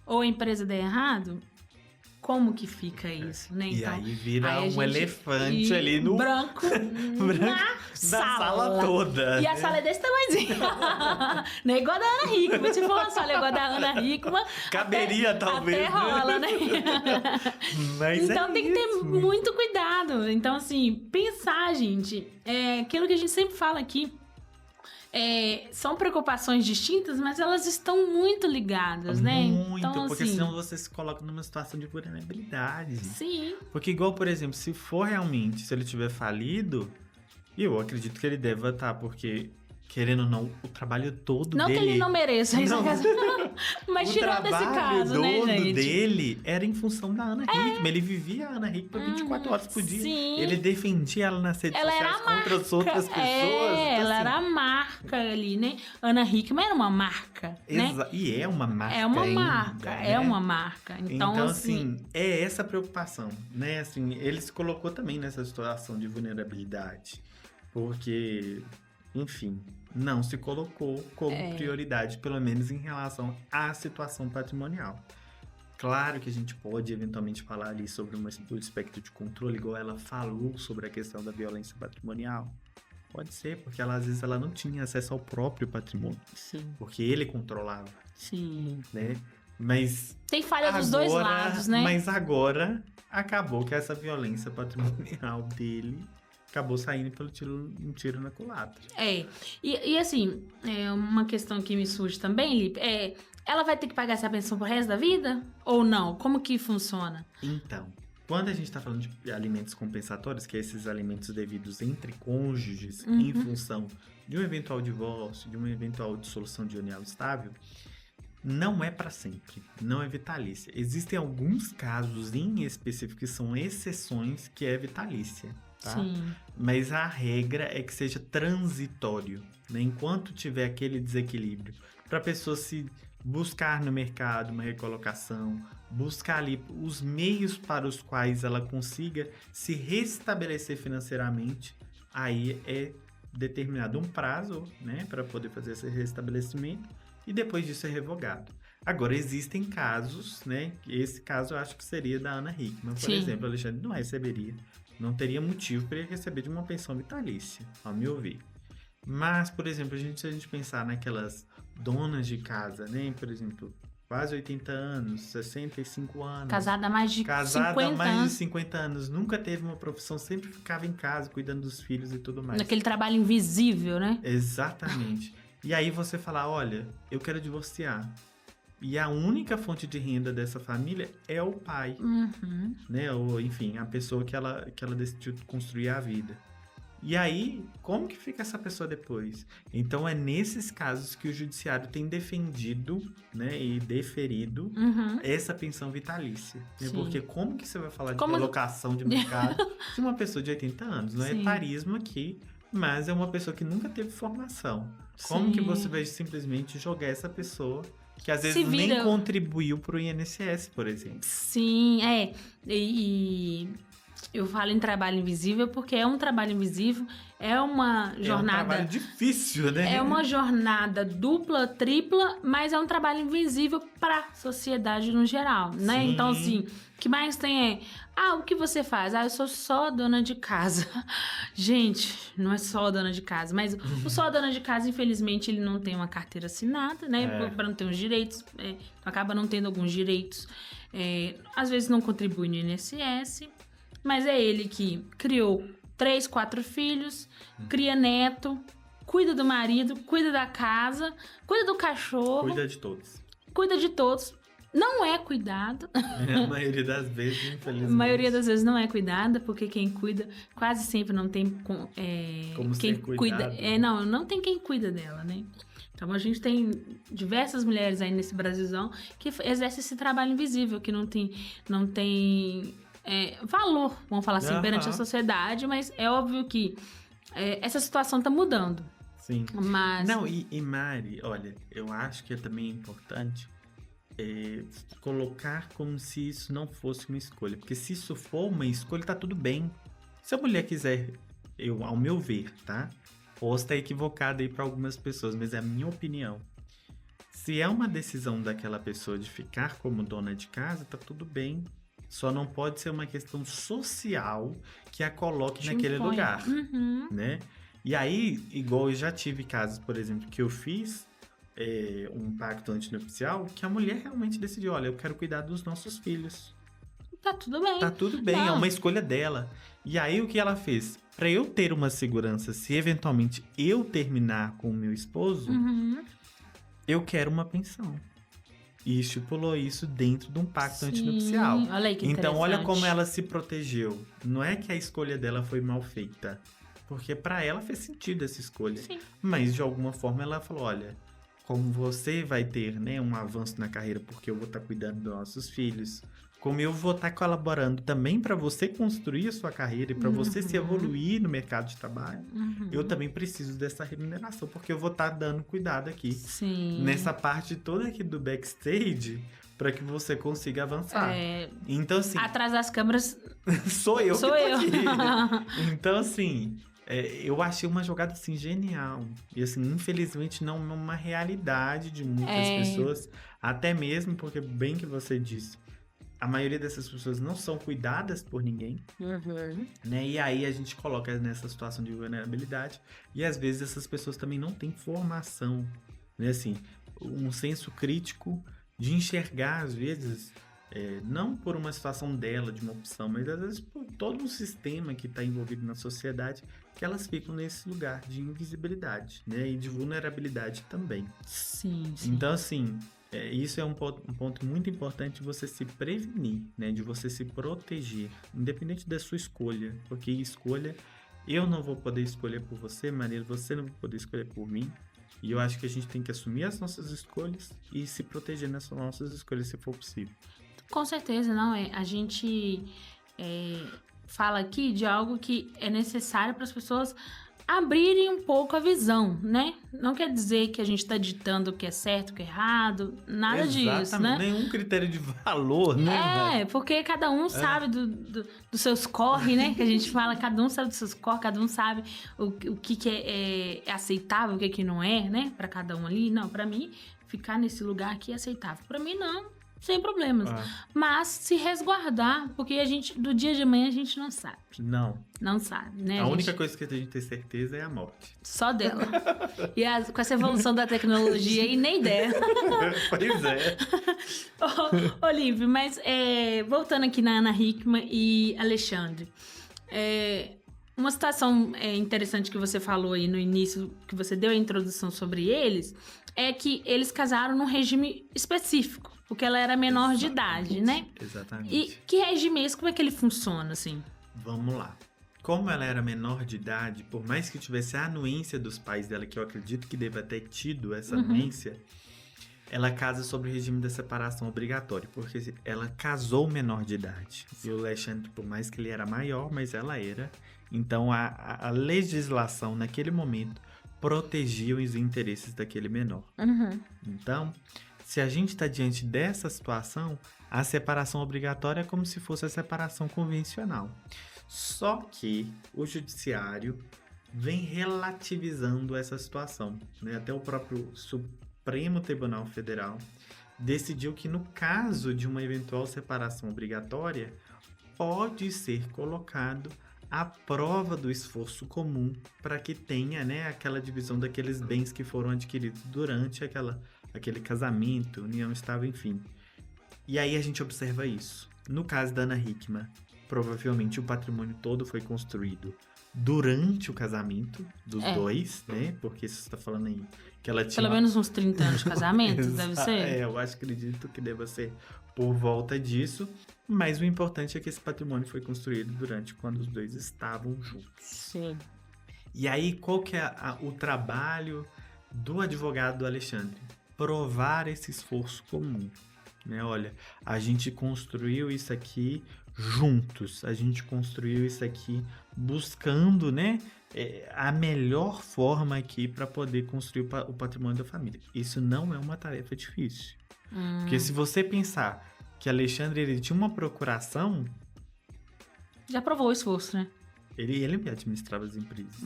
ou a empresa der errado, como que fica isso, né? Então, e aí vira um elefante ali no... branco na sala toda. E a sala é desse tamanhozinho. Não é igual a da Ana Hickman. Se for uma sala igual a da Ana Hickman... Caberia, talvez. Até rola, né? Mas então tem que ter muito cuidado. Então, assim, pensar, gente... aquilo que a gente sempre fala aqui... são preocupações distintas, mas elas estão muito ligadas, né? Muito, Então, porque assim, senão você se coloca numa situação de vulnerabilidade. sim. Porque igual, por exemplo, se ele tiver falido, eu acredito que ele deva estar, porque, querendo ou não, o trabalho todo Não dele... que ele não mereça, Não. mas O tirando esse caso, trabalho né, todo gente? dele era em função da Ana Hickman. Ele vivia a Ana Hickman 24 horas por dia. Sim. Ele defendia ela nas redes Ela sociais era a contra as outras pessoas. Então, ela assim, era a marca ali, né? Ana Hickman era uma marca, né? E é uma marca É uma ainda, marca, né? é uma marca. Então, assim, é essa preocupação, né? Assim, ele se colocou também nessa situação de vulnerabilidade. Porque, enfim, não se colocou como prioridade, pelo menos em relação à situação patrimonial. Claro que a gente pode eventualmente falar ali sobre o espectro de controle, igual ela falou sobre a questão da violência patrimonial. Pode ser, porque às vezes ela não tinha acesso ao próprio patrimônio. Sim. Porque ele controlava. Sim. Né? Mas tem falha dos dois lados, né? Mas agora acabou que essa violência patrimonial dele acabou saindo pelo um tiro na culatra. E assim, uma questão que me surge também, Lipe, ela vai ter que pagar essa pensão pro resto da vida? Ou não? Como que funciona? Então, quando a gente está falando de alimentos compensatórios, que é esses alimentos devidos entre cônjuges em função de um eventual divórcio, de uma eventual dissolução de união estável, não é para sempre, não é vitalícia. Existem alguns casos em específico que são exceções que é vitalícia. Tá? Sim. Mas a regra é que seja transitório, né? Enquanto tiver aquele desequilíbrio, para a pessoa se buscar no mercado uma recolocação, buscar ali os meios para os quais ela consiga se restabelecer financeiramente, aí é determinado um prazo, né, para poder fazer esse restabelecimento e depois disso é revogado. Agora, existem casos, né, esse caso eu acho que seria da Ana Hickman, por exemplo, o Alexandre não receberia, não teria motivo para ele receber de uma pensão vitalícia, ao meu ver. Mas, por exemplo, se a gente pensar naquelas donas de casa, né? Por exemplo, quase 80 anos, 65 anos. Casada há mais de 50 anos. Nunca teve uma profissão, sempre ficava em casa, cuidando dos filhos e tudo mais. Naquele trabalho invisível, né? Exatamente. E aí você fala, olha, eu quero divorciar. E a única fonte de renda dessa família é o pai. Né? Ou, enfim, a pessoa que ela decidiu construir a vida. E aí, como que fica essa pessoa depois? Então, é nesses casos que o judiciário tem defendido, né, e deferido essa pensão vitalícia. Né? Porque como que você vai falar de colocação de mercado de uma pessoa de 80 anos? Não é etarismo aqui, mas é uma pessoa que nunca teve formação. Como que você vai simplesmente jogar essa pessoa que às vezes nem contribuiu para o INSS, por exemplo? Sim, e eu falo em trabalho invisível porque é um trabalho invisível, é uma jornada... É um trabalho difícil, né? É uma jornada dupla, tripla, mas é um trabalho invisível para a sociedade no geral, né? Sim. Então, assim, o que mais tem o que você faz? Eu sou só dona de casa. Gente, não é só dona de casa, mas o só dona de casa, infelizmente, ele não tem uma carteira assinada, né? Para não ter os direitos, acaba não tendo alguns direitos. Às vezes não contribui no INSS, mas é ele que criou 3, 4 filhos, cria neto, cuida do marido, cuida da casa, cuida do cachorro. Cuida de todos. Cuida de todos. Não é cuidado. A maioria das vezes, infelizmente. A maioria das vezes não é cuidada, porque quem cuida quase sempre não tem como quem ser cuidado. cuida. Não tem quem cuida dela, né? Então a gente tem diversas mulheres aí nesse Brasilzão que exercem esse trabalho invisível, que não tem valor, vamos falar assim, perante a sociedade, mas é óbvio que essa situação tá mudando. Sim. Mas... Não, e Mari, olha, eu acho que também é importante colocar como se isso não fosse uma escolha. Porque se isso for uma escolha, tá tudo bem. Se a mulher quiser, ao meu ver, tá? Posso estar equivocado aí para algumas pessoas, mas é a minha opinião. Se é uma decisão daquela pessoa de ficar como dona de casa, tá tudo bem. Só não pode ser uma questão social que a coloque naquele lugar, né? E aí, igual eu já tive casos, por exemplo, que eu fiz um pacto antinupcial, que a mulher realmente decidiu, olha, eu quero cuidar dos nossos filhos. Tá tudo bem. Tá tudo bem, é uma escolha dela. E aí, o que ela fez? para eu ter uma segurança, se eventualmente eu terminar com o meu esposo, eu quero uma pensão. E estipulou isso dentro de um pacto antinupcial. Olha aí que então, olha como interessante. ela se protegeu. Não é que a escolha dela foi mal feita. Porque para ela fez sentido essa escolha. Sim. Mas, de alguma forma, ela falou, olha, como você vai ter, né, um avanço na carreira porque eu vou estar cuidando dos nossos filhos, como eu vou estar colaborando também para você construir a sua carreira e para você se evoluir no mercado de trabalho, eu também preciso dessa remuneração, porque eu vou estar dando cuidado aqui. Sim. Nessa parte toda aqui do backstage, para que você consiga avançar. Então, assim... Atrás das câmeras... sou eu Sou que tô eu. aqui. Então, assim... eu achei uma jogada, assim, genial. E, assim, infelizmente, não é uma realidade de muitas pessoas. Até mesmo porque, bem que você disse, a maioria dessas pessoas não são cuidadas por ninguém. Né? E aí, a gente coloca nessa situação de vulnerabilidade. E, às vezes, essas pessoas também não têm formação. Né? Assim, um senso crítico de enxergar, às vezes... não por uma situação dela, de uma opção, mas às vezes por todo um sistema que está envolvido na sociedade, que elas ficam nesse lugar de invisibilidade, né? E de vulnerabilidade também. Sim. Então, assim, isso é um ponto muito importante de você se prevenir, né? De você se proteger, independente da sua escolha, porque escolha, eu não vou poder escolher por você, Maria, você não vai poder escolher por mim. E eu acho que a gente tem que assumir as nossas escolhas e se proteger nas nossas escolhas, se for possível. Com certeza, não. A gente fala aqui de algo que é necessário para as pessoas abrirem um pouco a visão, né? Não quer dizer que a gente está ditando o que é certo, o que é errado, nada disso, né? Nenhum critério de valor, né? Porque cada um sabe dos seus corre, né? Que a gente fala, cada um sabe dos seus corre, cada um sabe o que é aceitável, o que não é, né? Para cada um ali. Não, para mim, ficar nesse lugar aqui é aceitável. Para mim, não. Sem problemas. Mas se resguardar, porque a gente, do dia de amanhã, a gente não sabe. Não sabe, né? A única coisa que a gente tem certeza é a morte. Só dela. E com essa evolução da tecnologia aí, nem ideia. Pois é. Olívio, mas voltando aqui na Ana Hickman e Alexandre. Uma situação interessante que você falou aí no início, que você deu a introdução sobre eles, é que eles casaram num regime específico. Porque ela era menor de idade, né? Exatamente. E que regime é esse? Como é que ele funciona, assim? Vamos lá. Como ela era menor de idade, por mais que tivesse a anuência dos pais dela, que eu acredito que deva ter tido essa anuência, ela casa sobre o regime da separação obrigatória, porque ela casou menor de idade. E o Alexandre, por mais que ele era maior, mas ela era. Então, a legislação, naquele momento, protegia os interesses daquele menor. Então... se a gente está diante dessa situação, a separação obrigatória é como se fosse a separação convencional. Só que o judiciário vem relativizando essa situação, né? Até o próprio Supremo Tribunal Federal decidiu que no caso de uma eventual separação obrigatória, pode ser colocado a prova do esforço comum para que tenha, né, aquela divisão daqueles bens que foram adquiridos durante aquele casamento, união estável, enfim. E aí a gente observa isso. No caso da Ana Hickman, provavelmente o patrimônio todo foi construído durante o casamento dos dois, né? Porque você está falando aí que ela tinha... pelo menos uns 30 anos de casamento, deve ser? Eu acredito que deva ser por volta disso. Mas o importante é que esse patrimônio foi construído durante quando os dois estavam juntos. Sim. E aí, qual que é o trabalho do advogado do Alexandre? Provar esse esforço comum, né? Olha, a gente construiu isso aqui juntos, a gente construiu isso aqui buscando, né, a melhor forma aqui para poder construir o patrimônio da família. Isso não é uma tarefa difícil. Porque se você pensar que Alexandre ele tinha uma procuração... já provou o esforço, né? Ele administrava as empresas.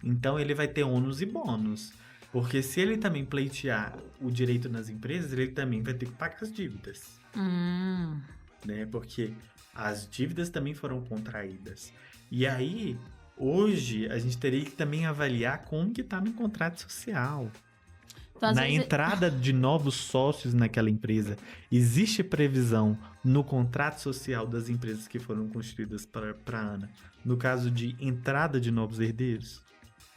Então ele vai ter ônus e bônus. Porque se ele também pleitear o direito nas empresas, ele também vai ter que pagar as dívidas. Né? Porque as dívidas também foram contraídas. E aí, hoje, a gente teria que também avaliar como que está no contrato social. Então, às Na vezes, entrada de novos sócios naquela empresa, existe previsão no contrato social das empresas que foram constituídas para a Ana, no caso de entrada de novos herdeiros?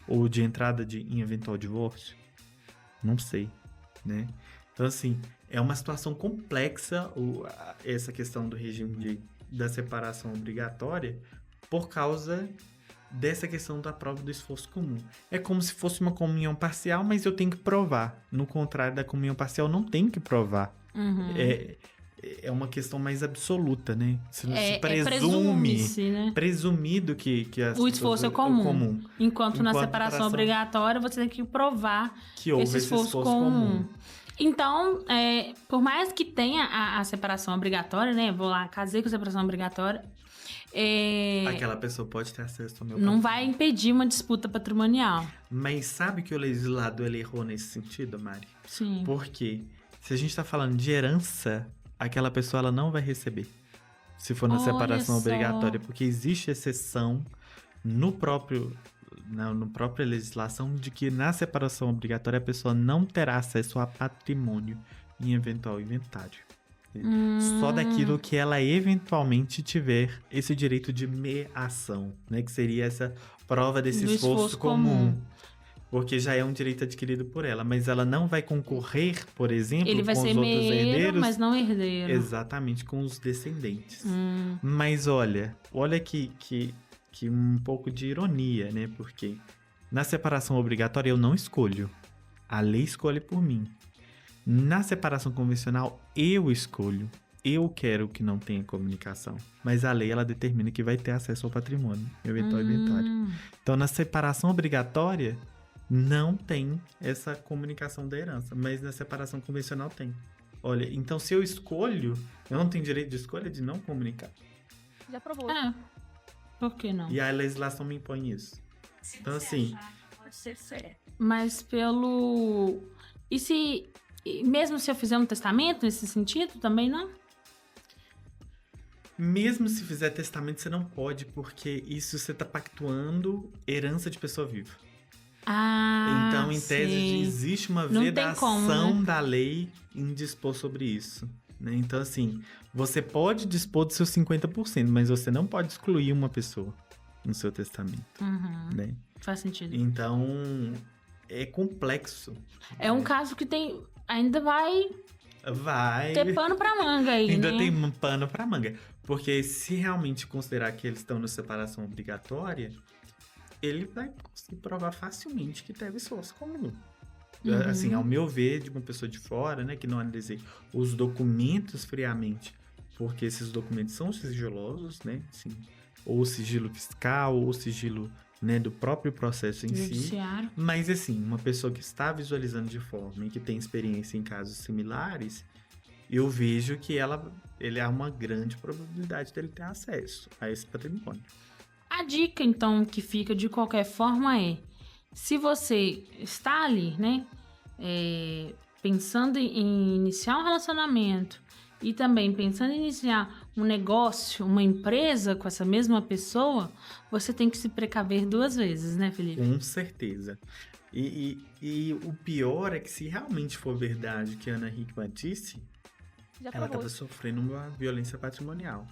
Ou de entrada em eventual divórcio? Não sei, né? Então, assim, é uma situação complexa essa questão do regime da separação obrigatória por causa dessa questão da prova do esforço comum. É como se fosse uma comunhão parcial, mas eu tenho que provar. No contrário da comunhão parcial, não tem que provar. É uma questão mais absoluta, né? Se presume-se, né? Presumido que o esforço é comum. Enquanto na separação obrigatória, você tem que provar que houve esse esforço comum. Então, por mais que tenha a separação obrigatória, né? Vou lá, casei com a separação obrigatória. Aquela pessoa pode ter acesso ao meu Não patrimônio. vai impedir uma disputa patrimonial. Mas sabe que o legislador ele errou nesse sentido, Mari? Sim. Porque se a gente está falando de herança, aquela pessoa ela não vai receber. Se for na separação obrigatória. Porque existe exceção na própria legislação de que na separação obrigatória a pessoa não terá acesso a patrimônio em eventual inventário. Só daquilo que ela eventualmente tiver esse direito de meação, né? Que seria essa prova desse esforço comum. Porque já é um direito adquirido por ela, mas ela não vai concorrer, por exemplo, Ele vai com ser os outros meio, herdeiros. mas não herdeiro. Exatamente, com os descendentes. Mas olha que um pouco de ironia, né? Porque na separação obrigatória eu não escolho. A lei escolhe por mim. Na separação convencional, eu escolho. Eu quero que não tenha comunicação. Mas a lei, ela determina que vai ter acesso ao patrimônio, eventual inventário. Então, na separação obrigatória, não tem essa comunicação da herança. Mas na separação convencional tem. Olha, então se eu escolho, eu não tenho direito de escolha de não comunicar. Já provou. Por que não? E a legislação me impõe isso. Então, assim... Pode ser certo. Mas pelo... Mesmo se eu fizer um testamento nesse sentido, também não? Mesmo se fizer testamento, você não pode, porque isso você tá pactuando herança de pessoa viva. Então, em tese, existe uma vedação da lei em dispor sobre isso. Né? Então, assim, você pode dispor dos seus 50%, mas você não pode excluir uma pessoa no seu testamento. Né? Faz sentido. Então, é complexo. É um caso que ainda vai ter pano pra manga aí, ainda né? tem pano pra manga. Porque se realmente considerar que eles estão na separação obrigatória, ele vai conseguir provar facilmente que teve esforço comum. Assim, ao meu ver, de uma pessoa de fora, né, que não analisei os documentos friamente, porque esses documentos são sigilosos, né, assim, ou sigilo fiscal, ou sigilo, né, do próprio processo em si. Mas, assim, uma pessoa que está visualizando de forma e que tem experiência em casos similares, eu vejo que ele há uma grande probabilidade dele ter acesso a esse patrimônio. A dica, então, que fica de qualquer forma é, se você está ali, né, pensando em iniciar um relacionamento e também pensando em iniciar um negócio, uma empresa com essa mesma pessoa, você tem que se precaver 2 vezes, né, Felipe? Com certeza. E o pior é que se realmente for verdade o que a Ana Hickman disse, ela estava sofrendo uma violência patrimonial.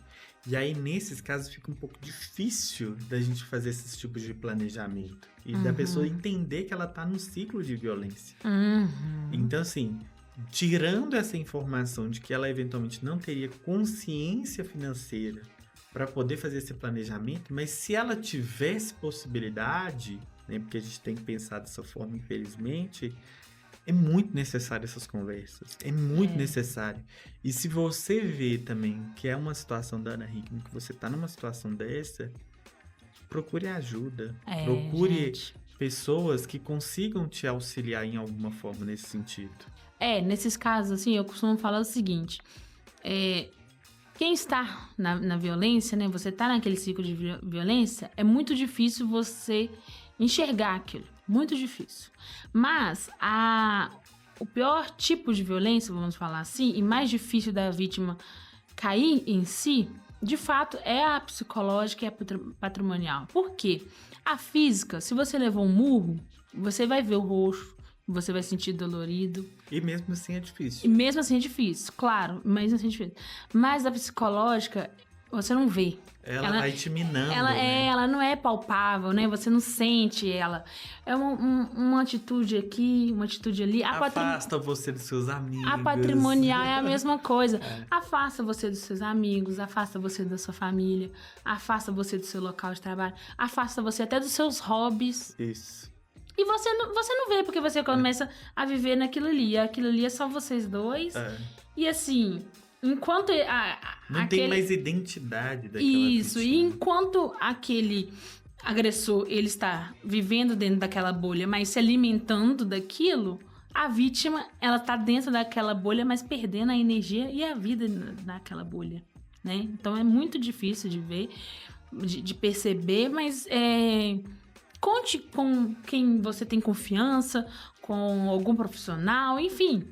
E aí, nesses casos, fica um pouco difícil da gente fazer esses tipos de planejamento. E da pessoa entender que ela está num ciclo de violência. Então, assim, tirando essa informação de que ela eventualmente não teria consciência financeira para poder fazer esse planejamento, mas se ela tivesse possibilidade, né, porque a gente tem que pensar dessa forma, infelizmente... É muito necessário essas conversas. É muito necessário. E se você vê também que é uma situação da Ana Hickman, que você tá numa situação dessa, procure ajuda. Procure pessoas que consigam te auxiliar em alguma forma nesse sentido. Nesses casos, assim, eu costumo falar o seguinte. Quem está na violência, né? Você tá naquele ciclo de violência, é muito difícil você enxergar aquilo. Muito difícil. Mas o pior tipo de violência, vamos falar assim, e mais difícil da vítima cair em si, de fato, é a psicológica e a patrimonial. Por quê? A física, se você levou um murro, você vai ver o rosto você vai sentir dolorido. E mesmo assim é E difícil. mesmo assim é difícil, claro, mesmo assim é difícil. Mas a psicológica, você não vê. Ela vai te minando, Ela, né? ela não é palpável, né? Você não sente ela. É uma atitude aqui, uma atitude ali. Afasta você dos seus amigos. A patrimonial é a mesma coisa. É. Afasta você dos seus amigos, afasta você da sua família, afasta você do seu local de trabalho, afasta você até dos seus hobbies. Isso. E você não vê, porque você começa a viver naquilo ali. Aquilo ali é só vocês dois. É. E assim, enquanto Não tem mais identidade daquela Isso, e vítima. enquanto aquele agressor, ele está vivendo dentro daquela bolha, mas se alimentando daquilo, a vítima, ela tá dentro daquela bolha, mas perdendo a energia e a vida naquela bolha, né? Então é muito difícil de ver, de perceber, mas conte com quem você tem confiança, com algum profissional, enfim.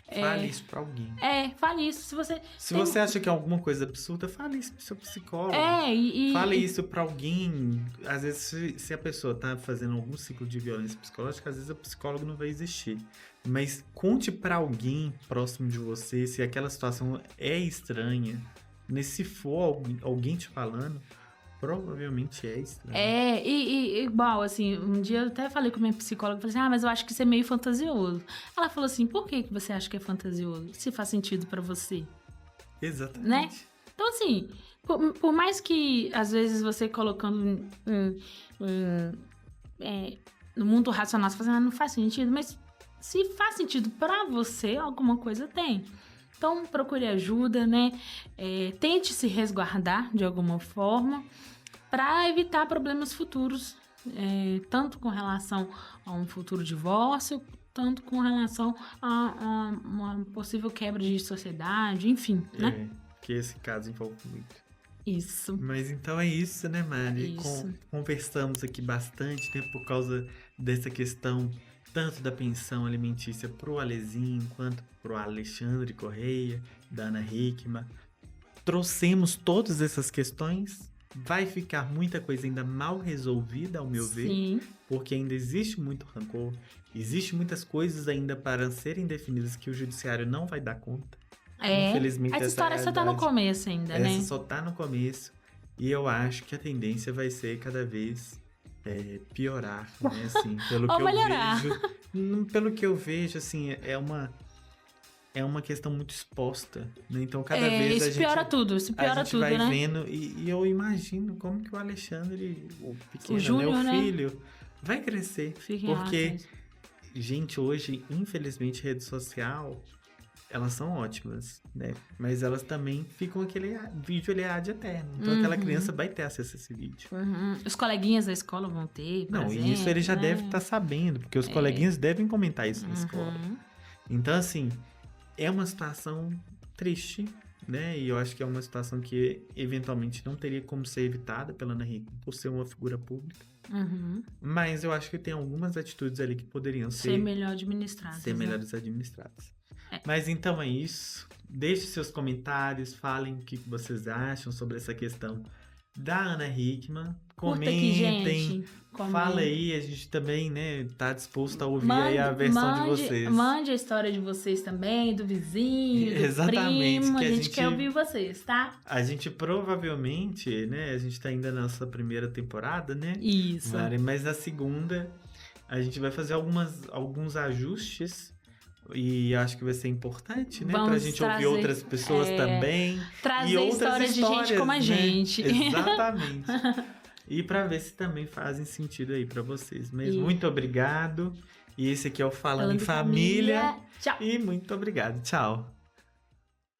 Fale isso pra alguém. Fale isso. Se você Se você acha que é alguma coisa absurda, fale isso pro seu psicólogo. e Fale isso pra alguém. Às vezes, se a pessoa tá fazendo algum ciclo de violência psicológica, às vezes o psicólogo não vai existir. Mas conte pra alguém próximo de você se aquela situação é estranha. Né? Se for alguém te falando, provavelmente é estranho. Igual, assim, um dia eu até falei com a minha psicóloga, falei assim, mas eu acho que isso é meio fantasioso. Ela falou assim, por que você acha que é fantasioso? Se faz sentido pra você, Exatamente. né? Então, assim, por mais que, às vezes, você colocando no mundo racional, você fala assim, não faz sentido, mas se faz sentido pra você, alguma coisa tem. Então, procure ajuda, né? Tente se resguardar de alguma forma para evitar problemas futuros, tanto com relação a um futuro divórcio, tanto com relação a uma possível quebra de sociedade, enfim, né? Que esse caso envolve muito. Isso. Mas então é isso, né, Mari? Isso. Conversamos aqui bastante, né, por causa dessa questão tanto da pensão alimentícia pro Alezinho quanto pro Alexandre Correia, da Ana Hickman. Trouxemos todas essas questões. Vai ficar muita coisa ainda mal resolvida, ao meu ver, Sim. porque ainda existe muito rancor, existe muitas coisas ainda para serem definidas que o judiciário não vai dar conta. Infelizmente, essa história só tá no começo ainda, né? Essa só tá no começo. E eu acho que a tendência vai ser cada vez piorar, né? Assim, pelo Ou que melhorar. eu vejo. Pelo que eu vejo, assim, é uma questão muito exposta, né? Então, cada vez isso piora tudo, isso piora a gente tudo, vai né? vendo e eu imagino como que o Alexandre, o pequeno, Júnior, né? O né? filho, vai crescer. Fiquem Porque, relaxados. gente, hoje, infelizmente, rede social, elas são ótimas, né? Mas elas também ficam aquele vídeo ali ad eterno. Então, aquela criança vai ter acesso a esse vídeo. Uhum. Os coleguinhas da escola vão ter, por Não, exemplo, e isso ele já né? deve estar sabendo, porque os coleguinhas devem comentar isso na escola. Uhum. Então, assim, é uma situação triste, né? E eu acho que é uma situação que, eventualmente, não teria como ser evitada pela Ana Hickman por ser uma figura pública. Uhum. Mas eu acho que tem algumas atitudes ali que poderiam Ser melhor administrado. ser né? melhores administradas. Mas então é isso. Deixe seus comentários, falem o que vocês acham sobre essa questão da Ana Hickman. Curta aqui, Comentem. gente. Fala aí, a gente também, né, tá disposto a ouvir aí a versão de vocês. Mande a história de vocês também, do vizinho, do Exatamente, primo. que A a gente gente- quer ouvir vocês, tá? A gente provavelmente, né, a gente tá ainda na nossa primeira temporada, né? Isso. Mari, mas na segunda a gente vai fazer alguns ajustes e acho que vai ser importante, né? Vamos Pra gente ouvir trazer, outras pessoas também. Trazer E outras histórias de gente como a né? gente. Exatamente. E pra ver se também fazem sentido aí pra vocês. Mas E- muito obrigado. E esse aqui é o Falando em Falando em Família. Tchau. E muito obrigado. Tchau.